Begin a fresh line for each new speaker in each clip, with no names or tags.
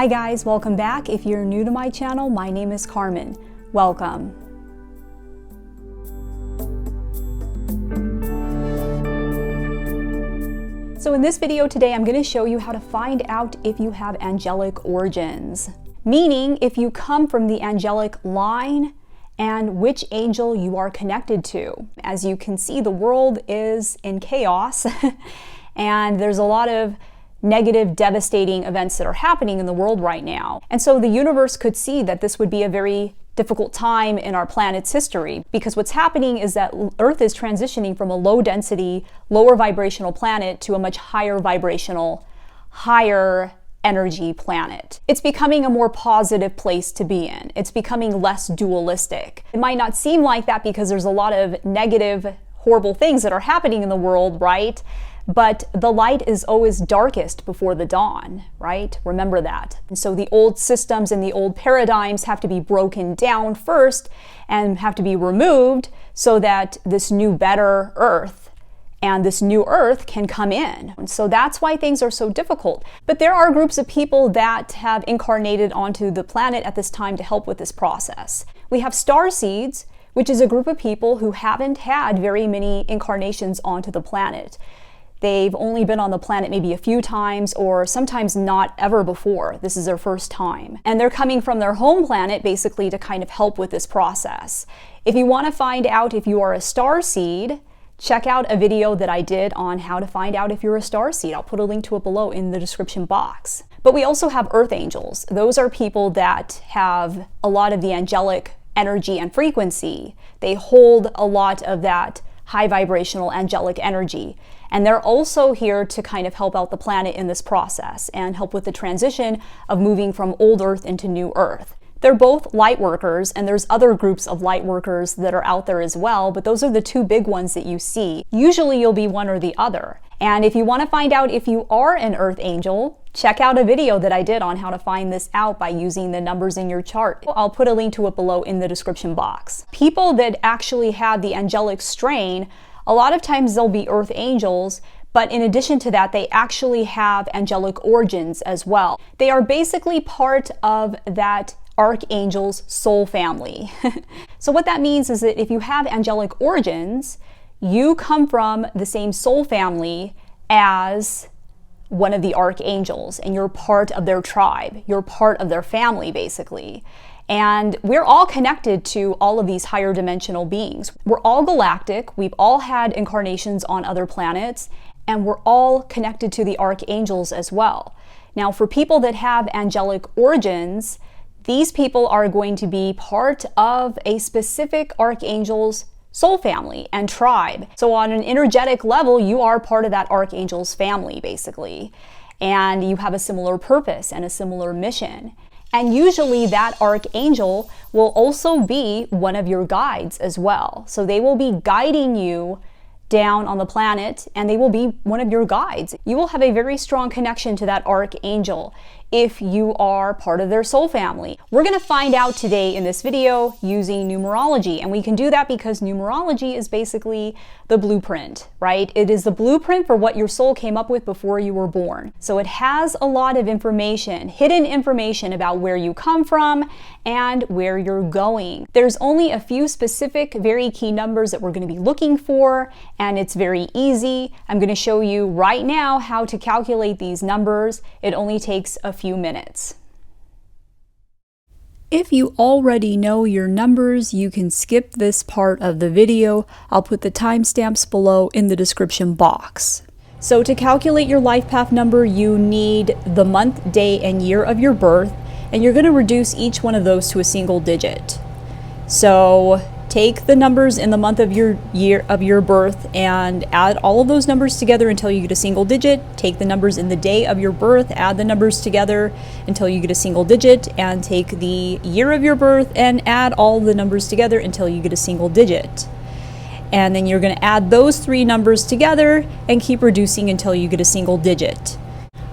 Hi guys, welcome back. If you're new to my channel, my name is Carmen. Welcome. So in this video today, I'm going to show you how to find out if you have angelic origins. Meaning if you come from the angelic line and which angel you are connected to. As you can see, the world is in chaos and there's a lot of negative, devastating events that are happening in the world right now. And so the universe could see that this would be a very difficult time in our planet's history, because what's happening is that Earth is transitioning from a low density, lower vibrational planet to a much higher vibrational, higher energy planet. It's becoming a more positive place to be in. It's becoming less dualistic. It might not seem like that because there's a lot of negative, horrible things that are happening in the world, right? But the light is always darkest before the dawn, right? Remember that. And so the old systems and the old paradigms have to be broken down first and have to be removed so that this new, better Earth and this new Earth can come in. And so that's why things are so difficult. But there are groups of people that have incarnated onto the planet at this time to help with this process. We have starseeds, which is a group of people who haven't had very many incarnations onto the planet. They've only been on the planet maybe a few times or sometimes not ever before. This is their first time. And they're coming from their home planet basically to kind of help with this process. If you want to find out if you are a starseed, check out a video that I did on how to find out if you're a starseed. I'll put a link to it below in the description box. But we also have earth angels. Those are people that have a lot of the angelic energy and frequency. They hold a lot of that high vibrational angelic energy. And they're also here to kind of help out the planet in this process and help with the transition of moving from old Earth into new Earth. They're both light workers, and there's other groups of light workers that are out there as well, but those are the two big ones that you see. Usually you'll be one or the other. And if you want to find out if you are an Earth angel, check out a video that I did on how to find this out by using the numbers in your chart. I'll put a link to it below in the description box. People that actually have the angelic strain, a lot of times they'll be earth angels, but in addition to that, they actually have angelic origins as well. They are basically part of that archangel's soul family. So what that means is that if you have angelic origins, you come from the same soul family as one of the archangels, and you're part of their tribe. You're part of their family, basically. And we're all connected to all of these higher dimensional beings. We're all galactic. We've all had incarnations on other planets, and we're all connected to the archangels as well. Now, for people that have angelic origins, these people are going to be part of a specific archangel's soul family and tribe. So on an energetic level, you are part of that archangel's family, basically. And you have a similar purpose and a similar mission. And usually that archangel will also be one of your guides as well. So they will be guiding you down on the planet, and they will be one of your guides. You will have a very strong connection to that archangel if you are part of their soul family. We're going to find out today in this video using numerology, and we can do that because numerology is basically the blueprint, right? It is the blueprint for what your soul came up with before you were born. So it has a lot of information, hidden information about where you come from and where you're going. There's only a few specific, very key numbers that we're going to be looking for, and it's very easy. I'm going to show you right now how to calculate these numbers. It only takes a few minutes. If you already know your numbers, you can skip this part of the video. I'll put the timestamps below in the description box. So to calculate your life path number, you need the month, day, and year of your birth, and you're going to reduce each one of those to a single digit. So take the numbers in the month of your year of your birth and add all of those numbers together until you get a single digit. Take the numbers in the day of your birth, add the numbers together until you get a single digit, and take the year of your birth and add all the numbers together until you get a single digit. And then you're going to add those three numbers together and keep reducing until you get a single digit.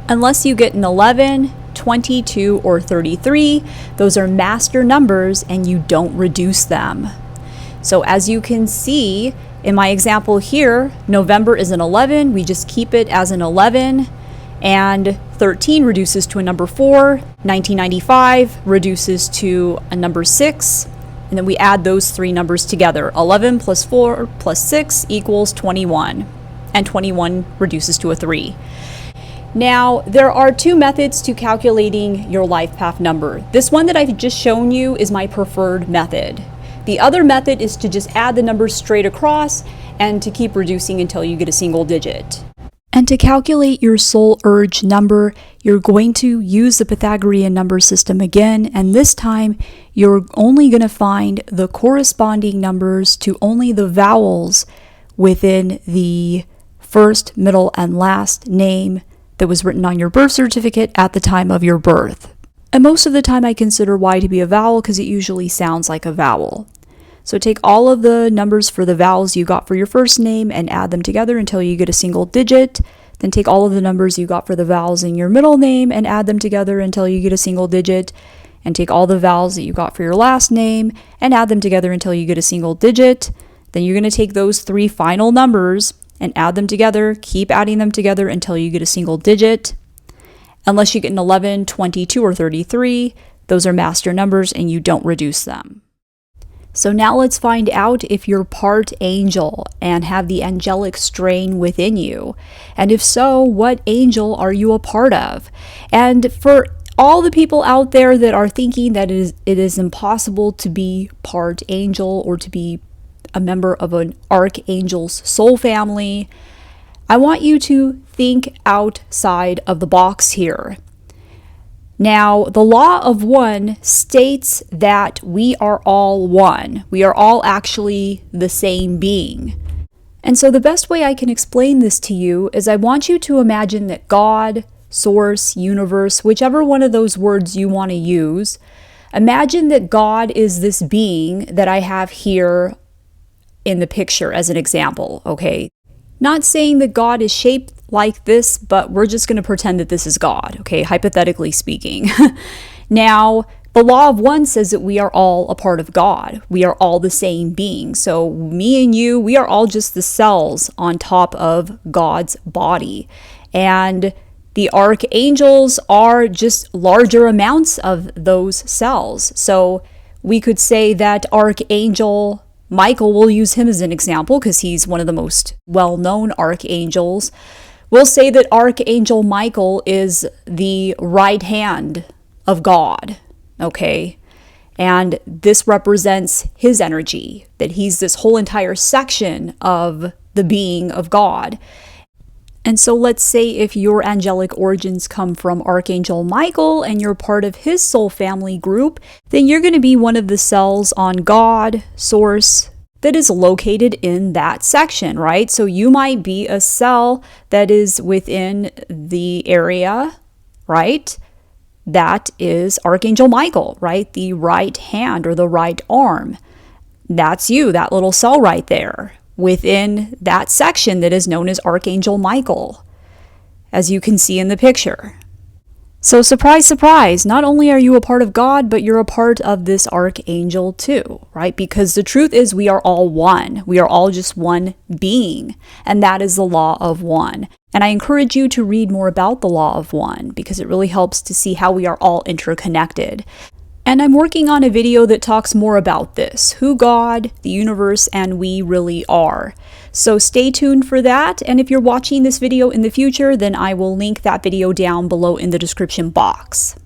Unless you get an 11, 22, or 33, those are master numbers and you don't reduce them. So as you can see in my example here, November is an 11. We just keep it as an 11. And 13 reduces to a number 4, 1995 reduces to a number 6, and then we add those three numbers together. 11 plus 4 plus 6 equals 21, and 21 reduces to a 3. Now, there are two methods to calculating your life path number. This one that I've just shown you is my preferred method. The other method is to just add the numbers straight across and to keep reducing until you get a single digit. And to calculate your soul urge number, you're going to use the Pythagorean number system again, and this time you're only going to find the corresponding numbers to only the vowels within the first, middle, and last name that was written on your birth certificate at the time of your birth. And most of the time I consider Y to be a vowel because it usually sounds like a vowel. So take all of the numbers for the vowels you got for your first name and add them together until you get a single digit. Then take all of the numbers you got for the vowels in your middle name and add them together until you get a single digit. And take all the vowels that you got for your last name and add them together until you get a single digit. Then you're going to take those three final numbers and add them together, keep adding them together until you get a single digit. Unless you get an 11, 22, or 33, those are master numbers and you don't reduce them. So now let's find out if you're part angel and have the angelic strain within you. And if so, what angel are you a part of? And for all the people out there that are thinking that it is impossible to be part angel or to be a member of an archangel's soul family, I want you to think outside of the box here. Now, the law of one states that we are all one. We are all actually the same being. And so the best way I can explain this to you is I want you to imagine that God, source, universe, whichever one of those words you want to use, imagine that God is this being that I have here in the picture as an example, okay? Not saying that God is shaped like this, but we're just going to pretend that this is God, okay, hypothetically speaking. Now, the law of one says that we are all a part of God. We are all the same being. So me and you, we are all just the cells on top of God's body. And the archangels are just larger amounts of those cells. So we could say that Archangel Michael, we'll use him as an example because he's one of the most well-known archangels. We'll say that Archangel Michael is the right hand of God, okay? And this represents his energy, that he's this whole entire section of the being of God. And so let's say if your angelic origins come from Archangel Michael and you're part of his soul family group, then you're going to be one of the cells on God, source, that is located in that section, right? So you might be a cell that is within the area, right? That is Archangel Michael, right? The right hand or the right arm. That's you, that little cell right there, within that section that is known as Archangel Michael, as you can see in the picture. So surprise, surprise, not only are you a part of God, but you're a part of this archangel too, right? Because the truth is we are all one. We are all just one being, and that is the law of one. And I encourage you to read more about the law of one because it really helps to see how we are all interconnected. And I'm working on a video that talks more about this, who God, the universe, and we really are. So stay tuned for that. And if you're watching this video in the future, then I will link that video down below in the description box.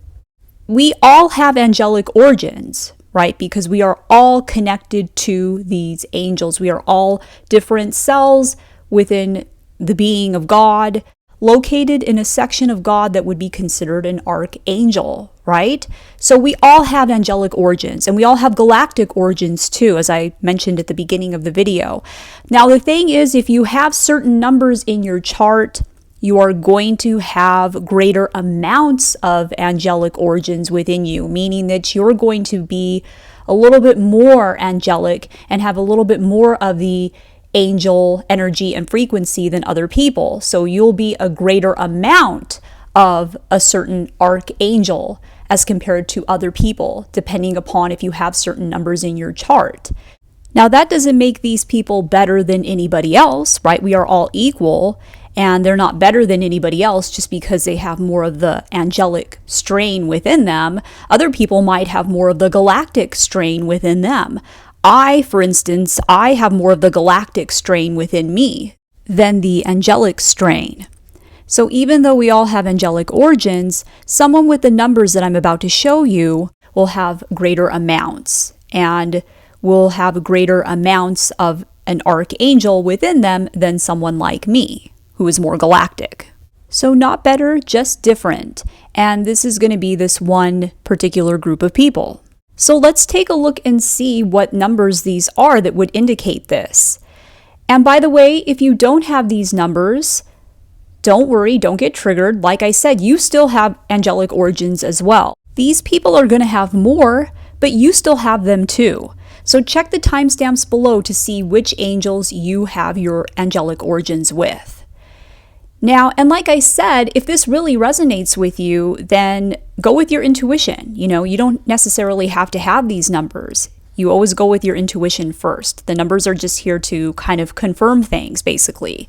We all have angelic origins, right? Because we are all connected to these angels. We are all different cells within the being of God, located in a section of God that would be considered an archangel, right? So we all have angelic origins, and we all have galactic origins too, as I mentioned at the beginning of the video. Now, the thing is, if you have certain numbers in your chart, you are going to have greater amounts of angelic origins within you, meaning that you're going to be a little bit more angelic and have a little bit more of the angel energy and frequency than other people. So you'll be a greater amount of a certain archangel as compared to other people, depending upon if you have certain numbers in your chart. Now, that doesn't make these people better than anybody else, right? We are all equal. And they're not better than anybody else just because they have more of the angelic strain within them. Other people might have more of the galactic strain within them. For instance, I have more of the galactic strain within me than the angelic strain. So even though we all have angelic origins, someone with the numbers that I'm about to show you will have greater amounts and will have greater amounts of an archangel within them than someone like me, who is more galactic. So not better, just different. And this is going to be this one particular group of people. So let's take a look and see what numbers these are that would indicate this. And by the way, if you don't have these numbers, don't worry, don't get triggered. Like I said, you still have angelic origins as well. These people are going to have more, but you still have them too. So check the timestamps below to see which angels you have your angelic origins with. Now, and like I said, if this really resonates with you, then go with your intuition. You know, you don't necessarily have to have these numbers. You always go with your intuition first. The numbers are just here to kind of confirm things, basically.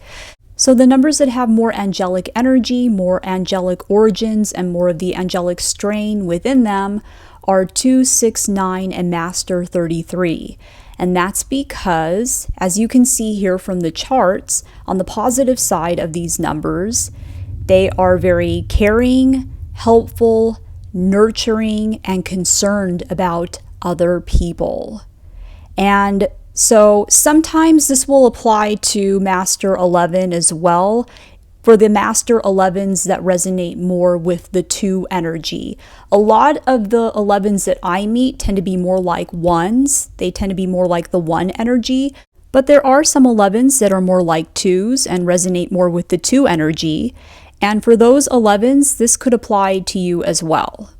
So the numbers that have more angelic energy, more angelic origins, and more of the angelic strain within them are 2, 6, 9, and Master 33. And that's because, as you can see here from the charts, on the positive side of these numbers, they are very caring, helpful, nurturing, and concerned about other people. And so sometimes this will apply to Master 11 as well, for the Master 11s that resonate more with the 2 energy. A lot of the 11s that I meet tend to be more like 1s. They tend to be more like the 1 energy. But there are some 11s that are more like 2s and resonate more with the 2 energy. And for those 11s, this could apply to you as well.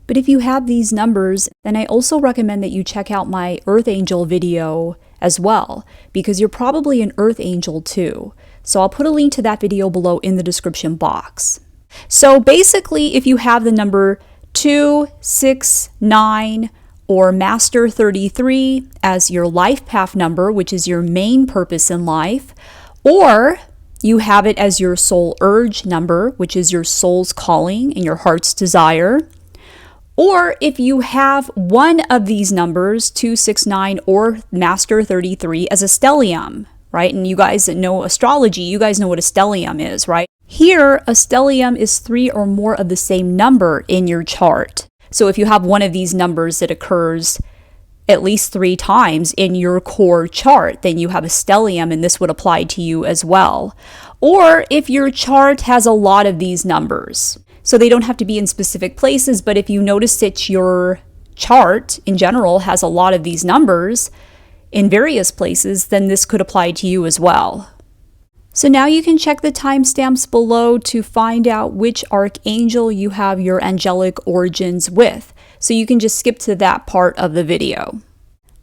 But if you have these numbers, then I also recommend that you check out my Earth Angel video as well, because you're probably an Earth Angel too. So I'll put a link to that video below in the description box. So basically, if you have the number 2, 6, 9, or Master 33 as your life path number, which is your main purpose in life, or you have it as your soul urge number, which is your soul's calling and your heart's desire, or if you have one of these numbers, 2, 6, 9, or Master 33 as a stellium, right? And you guys that know astrology, you guys know what a stellium is, right? Here, a stellium is 3 or more of the same number in your chart. So if you have one of these numbers that occurs at least 3 times in your core chart, then you have a stellium, and this would apply to you as well. Or if your chart has a lot of these numbers, so they don't have to be in specific places, but if you notice that your chart in general has a lot of these numbers in various places, then this could apply to you as well. So now you can check the timestamps below to find out which archangel you have your angelic origins with. So you can just skip to that part of the video.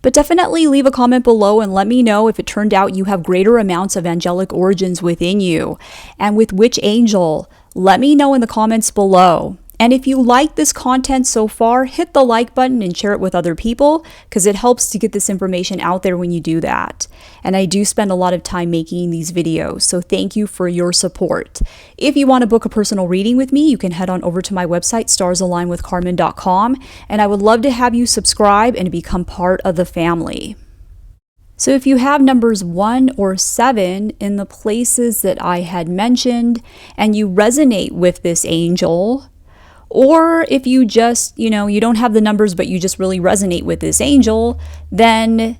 But definitely leave a comment below and let me know if it turned out you have greater amounts of angelic origins within you, and with which angel. Let me know in the comments below. And if you like this content so far, hit the like button and share it with other people, because it helps to get this information out there when you do that. And I do spend a lot of time making these videos, so thank you for your support. If you want to book a personal reading with me, you can head on over to my website, starsalignwithcarmen.com, and I would love to have you subscribe and become part of the family. So if you have numbers 1 or 7 in the places that I had mentioned, and you resonate with this angel, or if you just, you don't have the numbers, but you just really resonate with this angel, then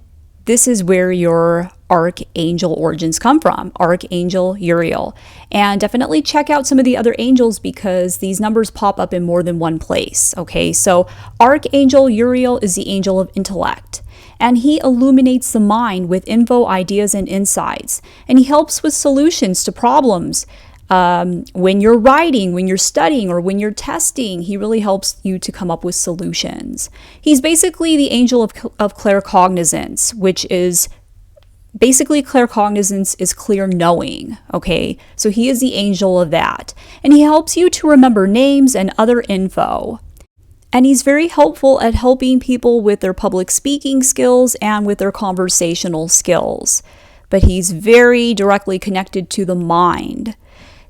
this is where your archangel origins come from, Archangel Uriel. And definitely check out some of the other angels, because these numbers pop up in more than one place, okay? So Archangel Uriel is the angel of intellect, and he illuminates the mind with info, ideas, and insights. And he helps with solutions to problems. When you're writing, when you're studying, or when you're testing, he really helps you to come up with solutions. He's basically the angel of claircognizance, which is basically claircognizance is clear knowing, okay? So he is the angel of that. And he helps you to remember names and other info. And he's very helpful at helping people with their public speaking skills and with their conversational skills. but he's very directly connected to the mind.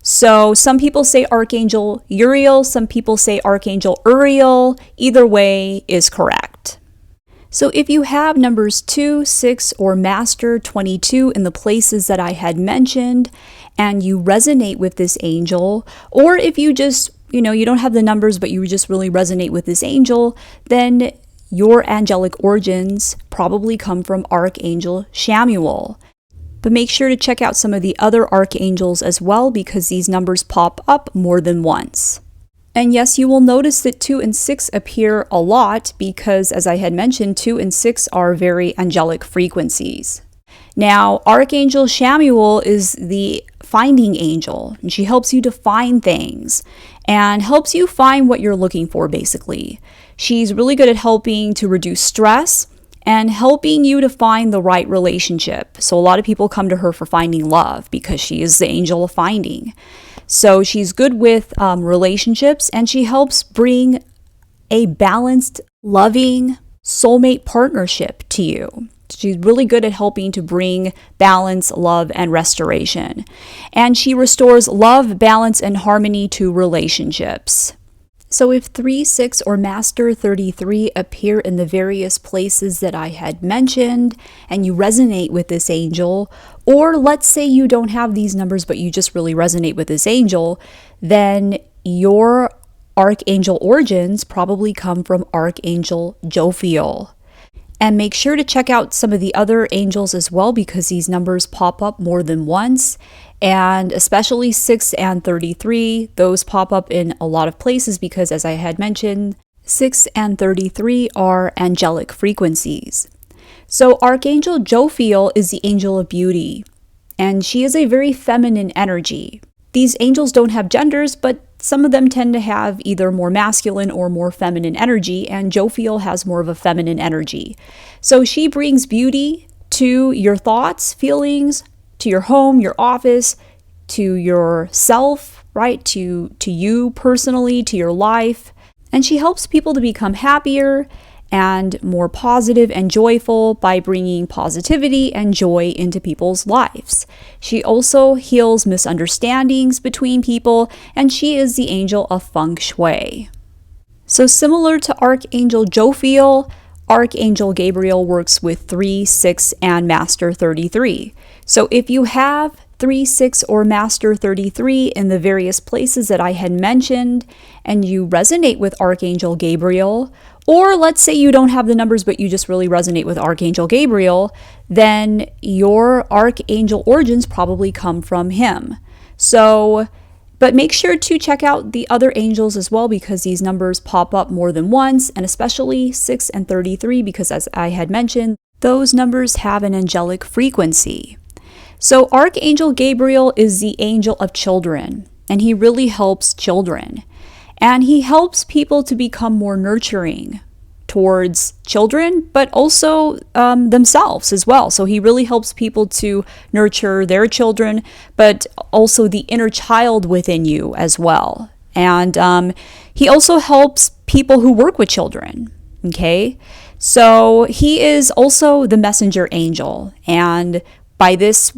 So some people say Archangel Uriel, some people say Archangel Uriel. Either way is correct. So if you have numbers 2, 6, or Master 22 in the places that I had mentioned, and you resonate with this angel, or if you just, you don't have the numbers, but you just really resonate with this angel, then your angelic origins probably come from Archangel Chamuel. But make sure to check out some of the other archangels as well, because these numbers pop up more than once. And yes, you will notice that 2 and 6 appear a lot because, as I had mentioned, 2 and 6 are very angelic frequencies. Now, Archangel Chamuel is the finding angel, and she helps you to find things and helps you find what you're looking for, basically. She's really good at helping to reduce stress and helping you to find the right relationship. So a lot of people come to her for finding love because she is the angel of finding. So she's good with relationships, and she helps bring a balanced, loving soulmate partnership to you. She's really good at helping to bring balance, love, and restoration. And she restores love, balance, and harmony to relationships. So if 3, 6, or Master 33 appear in the various places that I had mentioned, and you resonate with this angel, or let's say you don't have these numbers but you just really resonate with this angel, then your archangel origins probably come from Archangel Jophiel. And make sure to check out some of the other angels as well, because these numbers pop up more than once. And especially 6 and 33, those pop up in a lot of places because, as I had mentioned, 6 and 33 are angelic frequencies. So Archangel Jophiel is the angel of beauty, and she is a very feminine energy. These angels don't have genders, but some of them tend to have either more masculine or more feminine energy, and Jophiel has more of a feminine energy. So she brings beauty to your thoughts, feelings, to your home, your office, to yourself, right? To you personally, to your life. And she helps people to become happier and more positive and joyful by bringing positivity and joy into people's lives. She also heals misunderstandings between people, and she is the angel of feng shui. So similar to Archangel Jophiel, Archangel Gabriel works with 3, 6, and Master 33. So if you have 3, 6, or Master 33 in the various places that I had mentioned, and you resonate with Archangel Gabriel, or let's say you don't have the numbers but you just really resonate with Archangel Gabriel, then your archangel origins probably come from him. But make sure to check out the other angels as well, because these numbers pop up more than once, and especially 6 and 33, because as I had mentioned, those numbers have an angelic frequency. So Archangel Gabriel is the angel of children, and he really helps children. And he helps people to become more nurturing towards children, but also themselves as well. So he really helps people to nurture their children, but also the inner child within you as well. And he also helps people who work with children, okay? So he is also the messenger angel. And by this,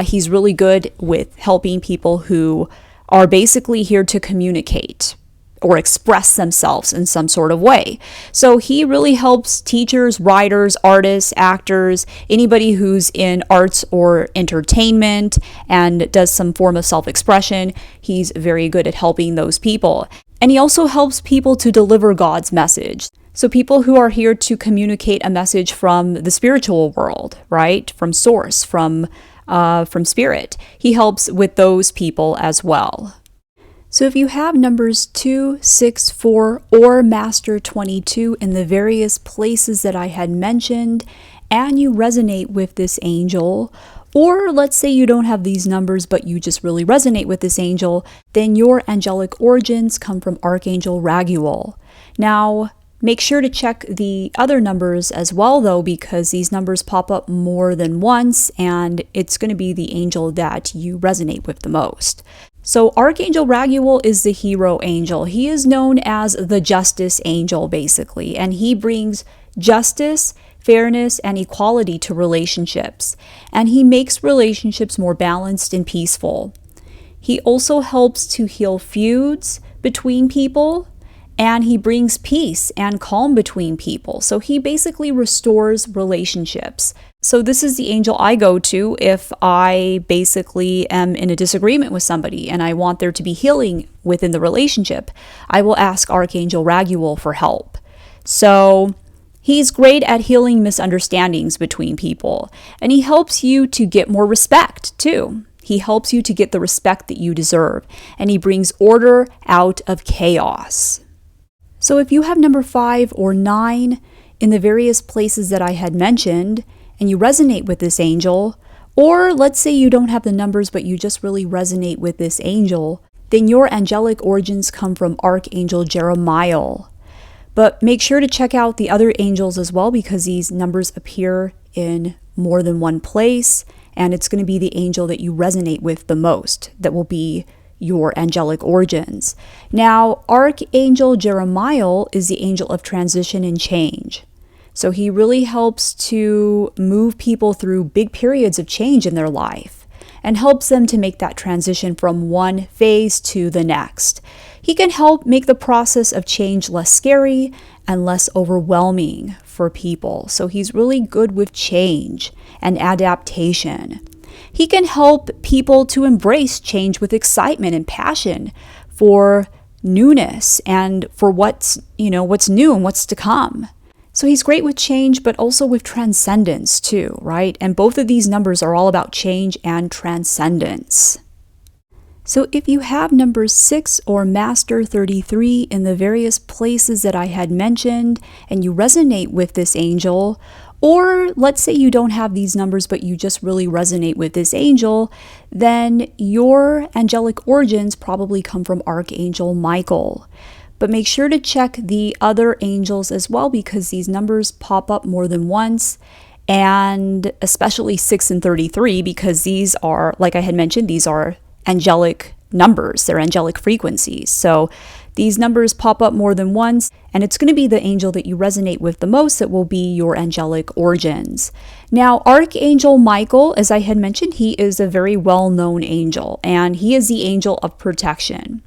he's really good with helping people who are basically here to communicate or express themselves in some sort of way. So he really helps teachers, writers, artists, actors, anybody who's in arts or entertainment and does some form of self-expression. He's very good at helping those people. And he also helps people to deliver God's message. So people who are here to communicate a message from the spiritual world, right? From source, from spirit. He helps with those people as well. So if you have numbers 2, 6, 4, or Master 22 in the various places that I had mentioned, and you resonate with this angel, or let's say you don't have these numbers but you just really resonate with this angel, then your angelic origins come from Archangel Raguel. Now, make sure to check the other numbers as well, though, because these numbers pop up more than once, and it's going to be the angel that you resonate with the most. So Archangel Raguel is the hero angel. He is known as the justice angel, basically, and he brings justice, fairness and equality to relationships, and he makes relationships more balanced and peaceful. He also helps to heal feuds between people, and he brings peace and calm between people. So he basically restores relationships. So this is the angel I go to if I basically am in a disagreement with somebody and I want there to be healing within the relationship. I will ask Archangel Raguel for help. So he's great at healing misunderstandings between people, and he helps you to get more respect too. He helps you to get the respect that you deserve, and he brings order out of chaos. So if you have number 5 or 9 in the various places that I had mentioned, and you resonate with this angel, or let's say you don't have the numbers but you just really resonate with this angel, then your angelic origins come from Archangel Jeremiel. But make sure to check out the other angels as well, because these numbers appear in more than one place, and it's going to be the angel that you resonate with the most that will be your angelic origins. Now, Archangel Jeremiel is the angel of transition and change. So he really helps to move people through big periods of change in their life and helps them to make that transition from one phase to the next. He can help make the process of change less scary and less overwhelming for people. So he's really good with change and adaptation. He can help people to embrace change with excitement and passion for newness and for what's new and what's to come. So he's great with change, but also with transcendence too, right? And both of these numbers are all about change and transcendence. So if you have number 6 or Master 33 in the various places that I had mentioned, and you resonate with this angel, or let's say you don't have these numbers, but you just really resonate with this angel, then your angelic origins probably come from Archangel Michael. But make sure to check the other angels as well, because these numbers pop up more than once, and especially 6 and 33, because these are, like I had mentioned, these are angelic numbers. They're angelic frequencies. So these numbers pop up more than once, and it's going to be the angel that you resonate with the most that will be your angelic origins. Now, Archangel Michael, as I had mentioned, he is a very well-known angel, and he is the angel of protection.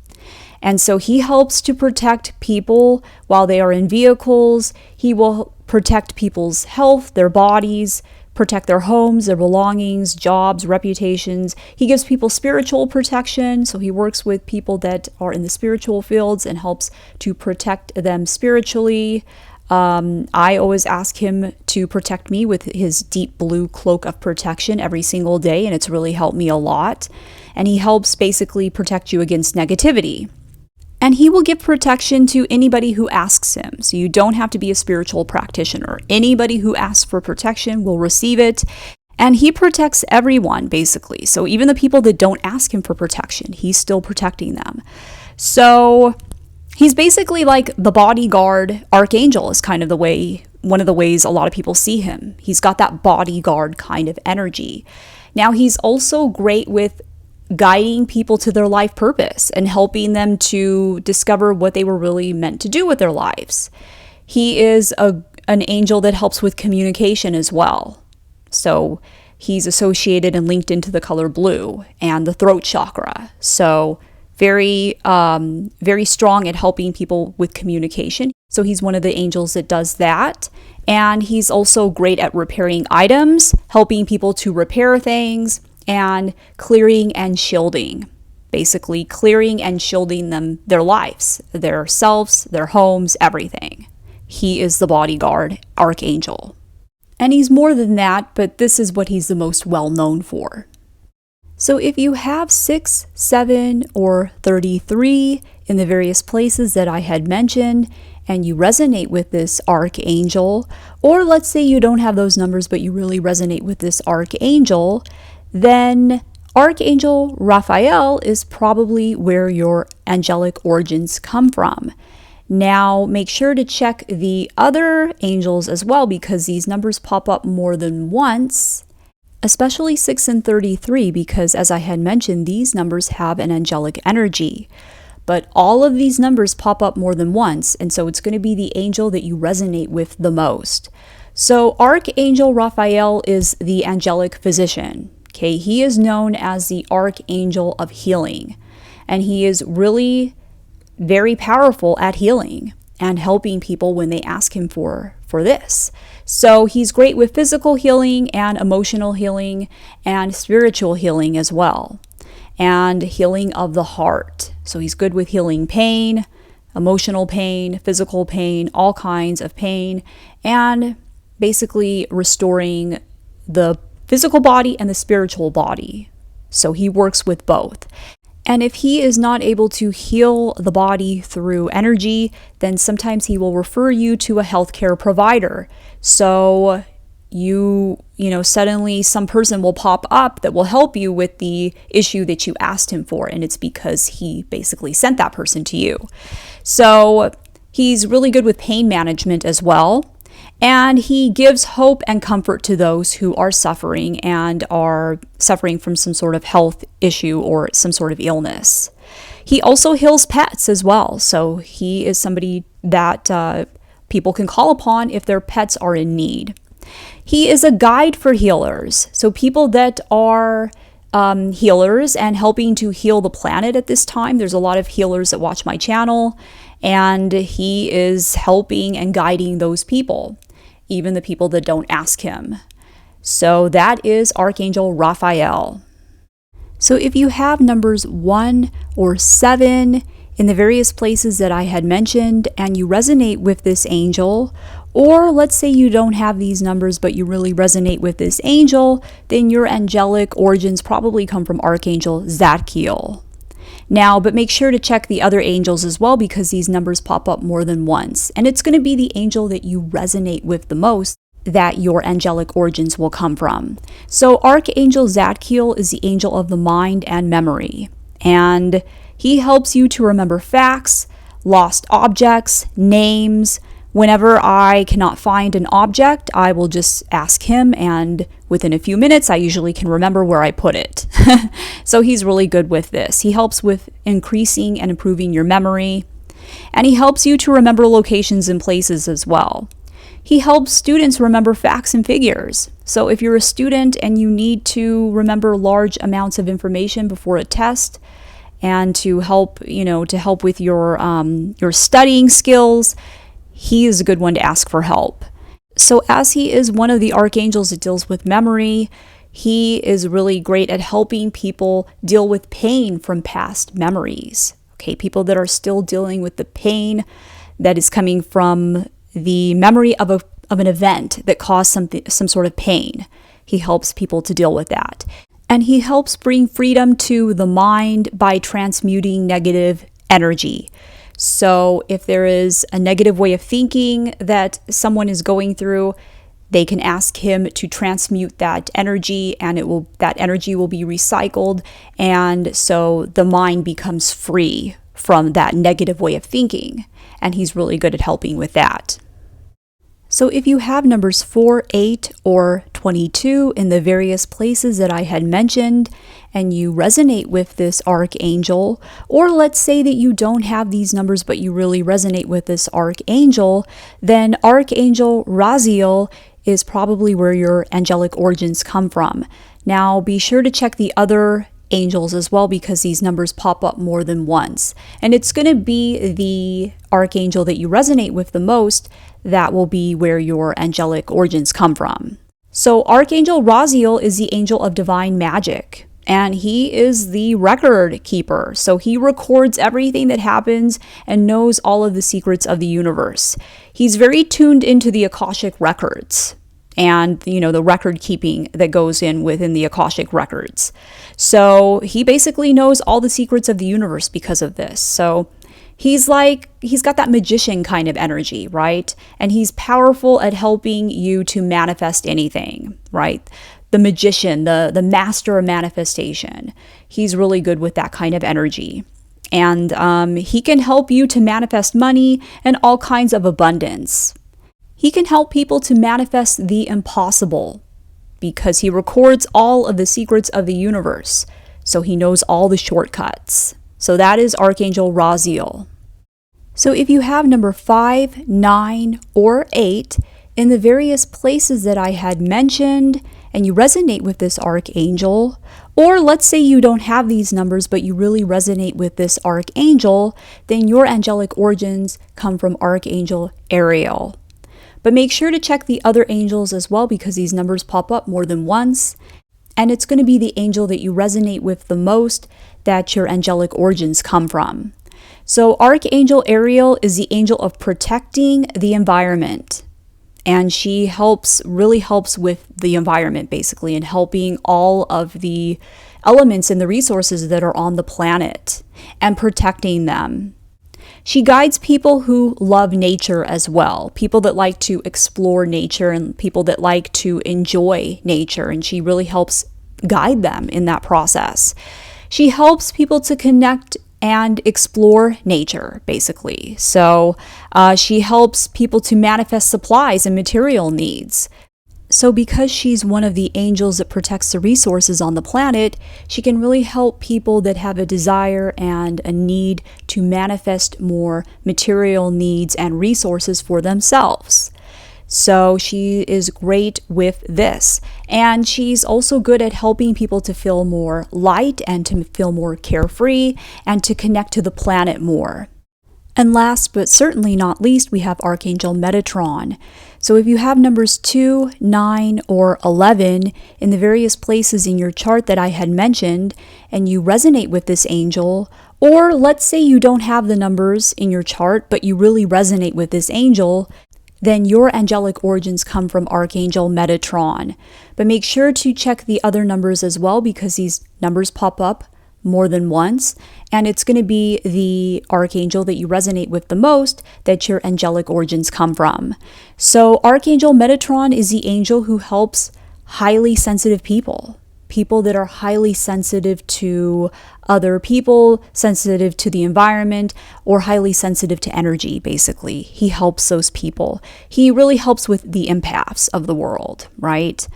And so he helps to protect people while they are in vehicles. He will protect people's health, their bodies, protect their homes, their belongings, jobs, reputations. He gives people spiritual protection. So he works with people that are in the spiritual fields and helps to protect them spiritually. I always ask him to protect me with his deep blue cloak of protection every single day, and it's really helped me a lot. And he helps basically protect you against negativity. And he will give protection to anybody who asks him. So you don't have to be a spiritual practitioner. Anybody who asks for protection will receive it. And he protects everyone, basically. So even the people that don't ask him for protection, he's still protecting them. So he's basically like the bodyguard archangel is kind of one of the ways a lot of people see him. He's got that bodyguard kind of energy. Now, he's also great with guiding people to their life purpose and helping them to discover what they were really meant to do with their lives. He is an angel that helps with communication as well. So he's associated and linked into the color blue and the throat chakra. So very strong at helping people with communication. So he's one of the angels that does that. And he's also great at repairing items, helping people to repair things, and clearing and shielding, basically clearing and shielding them, their lives, their selves, their homes, everything. He is the bodyguard archangel. And he's more than that, but this is what he's the most well known for. So if you have 6, 7, or 33 in the various places that I had mentioned, and you resonate with this archangel, or let's say you don't have those numbers, but you really resonate with this archangel, then Archangel Raphael is probably where your angelic origins come from. Now, make sure to check the other angels as well, because these numbers pop up more than once, especially 6 and 33, because as I had mentioned, these numbers have an angelic energy. But all of these numbers pop up more than once, and so it's going to be the angel that you resonate with the most. So Archangel Raphael is the angelic physician. Okay, he is known as the Archangel of healing, and he is really very powerful at healing and helping people when they ask him for this. So he's great with physical healing and emotional healing and spiritual healing as well, and healing of the heart. So he's good with healing pain, emotional pain, physical pain, all kinds of pain, and basically restoring the physical body and the spiritual body. So he works with both. And if he is not able to heal the body through energy, then sometimes he will refer you to a healthcare provider. So suddenly some person will pop up that will help you with the issue that you asked him for, and it's because he basically sent that person to you. So he's really good with pain management as well. And he gives hope and comfort to those who are suffering and are suffering from some sort of health issue or some sort of illness. He also heals pets as well. So he is somebody that people can call upon if their pets are in need. He is a guide for healers. So people that are healers and helping to heal the planet at this time. There's a lot of healers that watch my channel, and he is helping and guiding those people, even the people that don't ask him. So that is Archangel Raphael. So if you have numbers 1 or 7 in the various places that I had mentioned and you resonate with this angel, or let's say you don't have these numbers but you really resonate with this angel, then your angelic origins probably come from Archangel Zadkiel. Now, but make sure to check the other angels as well, because these numbers pop up more than once. And it's going to be the angel that you resonate with the most that your angelic origins will come from. So Archangel Zadkiel is the angel of the mind and memory. And he helps you to remember facts, lost objects, names. Whenever I cannot find an object, I will just ask him, and within a few minutes, I usually can remember where I put it. So he's really good with this. He helps with increasing and improving your memory, and he helps you to remember locations and places as well. He helps students remember facts and figures. So if you're a student and you need to remember large amounts of information before a test, and to help with your studying skills, he is a good one to ask for help. So as he is one of the archangels that deals with memory, he is really great at helping people deal with pain from past memories. Okay, people that are still dealing with the pain that is coming from the memory of an event that caused some sort of pain. He helps people to deal with that. And he helps bring freedom to the mind by transmuting negative energy. So if there is a negative way of thinking that someone is going through, they can ask him to transmute that energy, and that energy will be recycled, and so the mind becomes free from that negative way of thinking, and he's really good at helping with that. So if you have numbers 4, 8, or 22 in the various places that I had mentioned, and you resonate with this archangel, or let's say that you don't have these numbers but you really resonate with this archangel, then Archangel Raziel is probably where your angelic origins come from. Now be sure to check the other angels as well, because these numbers pop up more than once. And it's going to be the archangel that you resonate with the most that will be where your angelic origins come from. So Archangel Raziel is the angel of divine magic, and he is the record keeper. So he records everything that happens and knows all of the secrets of the universe. He's very tuned into the Akashic records and the record keeping that goes within the Akashic records. So he basically knows all the secrets of the universe because of this. So he's got that magician kind of energy, right? And he's powerful at helping you to manifest anything, right? The magician, the master of manifestation. He's really good with that kind of energy. And he can help you to manifest money and all kinds of abundance. He can help people to manifest the impossible because he records all of the secrets of the universe. So he knows all the shortcuts. So that is Archangel Raziel. So if you have number 5, 9, or 8 in the various places that I had mentioned, and you resonate with this archangel, or let's say you don't have these numbers, but you really resonate with this archangel, then your angelic origins come from Archangel Ariel. But make sure to check the other angels as well, because these numbers pop up more than once. And it's going to be the angel that you resonate with the most that your angelic origins come from. So Archangel Ariel is the angel of protecting the environment. And she really helps with the environment, basically, and helping all of the elements and the resources that are on the planet and protecting them. She guides people who love nature as well, people that like to explore nature and people that like to enjoy nature, and she really helps guide them in that process. She helps people to connect and explore nature, basically. So she helps people to manifest supplies and material needs. So because she's one of the angels that protects the resources on the planet, she can really help people that have a desire and a need to manifest more material needs and resources for themselves. So she is great with this. And she's also good at helping people to feel more light and to feel more carefree and to connect to the planet more. And last but certainly not least, we have Archangel Metatron. So if you have numbers 2, 9, or 11 in the various places in your chart that I had mentioned, and you resonate with this angel, or let's say you don't have the numbers in your chart, but you really resonate with this angel, then your angelic origins come from Archangel Metatron. But make sure to check the other numbers as well, because these numbers pop up more than once, and it's going to be the archangel that you resonate with the most that your angelic origins come from. So Archangel Metatron is the angel who helps highly sensitive people that are highly sensitive to other people, sensitive to the environment, or highly sensitive to energy, basically. He helps those people. He really helps with the empaths of the world, right?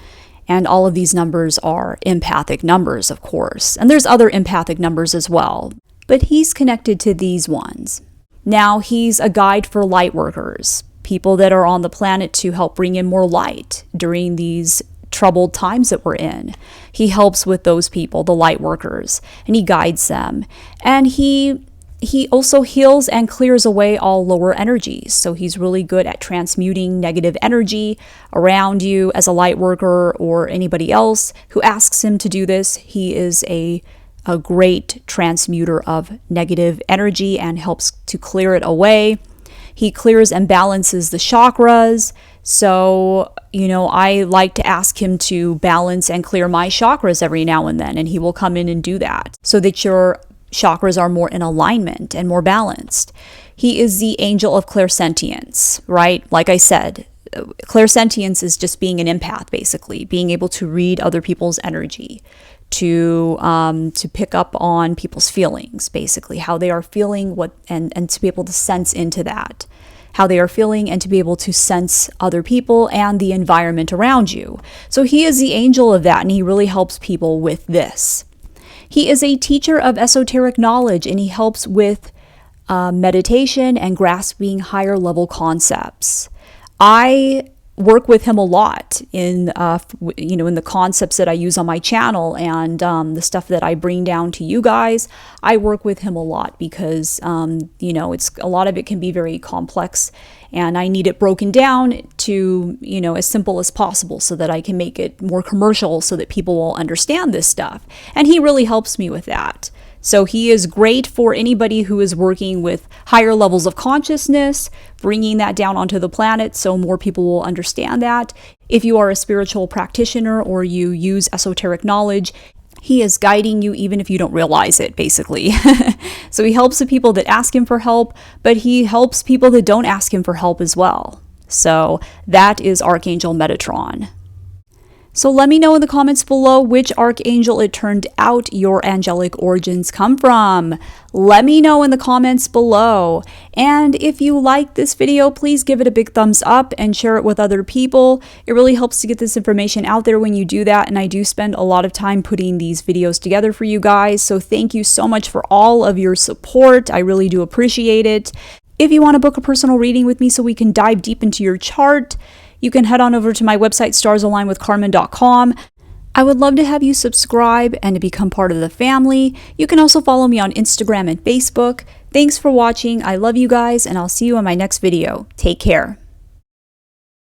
And all of these numbers are empathic numbers, of course. And there's other empathic numbers as well. But he's connected to these ones. Now, he's a guide for light workers, people that are on the planet to help bring in more light during these troubled times that we're in. He helps with those people, the light workers, and he guides them. And he also heals and clears away all lower energies. So he's really good at transmuting negative energy around you as a light worker or anybody else who asks him to do this. He is a great transmuter of negative energy and helps to clear it away. He clears and balances the chakras. So, I like to ask him to balance and clear my chakras every now and then, and he will come in and do that so that your chakras are more in alignment and more balanced. He is the angel of clairsentience, right? Like I said, clairsentience is just being an empath, basically, being able to read other people's energy, to pick up on people's feelings, basically, how they are feeling, and to be able to sense into that, how they are feeling, and to be able to sense other people and the environment around you. So he is the angel of that, and he really helps people with this. He is a teacher of esoteric knowledge, and he helps with meditation and grasping higher level concepts. I work with him a lot in the concepts that I use on my channel and the stuff that I bring down to you guys. I work with him a lot because it's a lot of it can be very complex, and I need it broken down to as simple as possible so that I can make it more commercial so that people will understand this stuff. And he really helps me with that. So he is great for anybody who is working with higher levels of consciousness, bringing that down onto the planet so more people will understand that. If you are a spiritual practitioner or you use esoteric knowledge, he is guiding you even if you don't realize it, basically. So he helps the people that ask him for help, but he helps people that don't ask him for help as well. So that is Archangel Metatron. So let me know in the comments below which archangel it turned out your angelic origins come from. Let me know in the comments below. And if you like this video, please give it a big thumbs up and share it with other people. It really helps to get this information out there when you do that. And I do spend a lot of time putting these videos together for you guys. So thank you so much for all of your support. I really do appreciate it. If you want to book a personal reading with me so we can dive deep into your chart, you can head on over to my website, starsalignwithcarmen.com. I would love to have you subscribe and to become part of the family. You can also follow me on Instagram and Facebook. Thanks for watching. I love you guys, and I'll see you in my next video. Take care.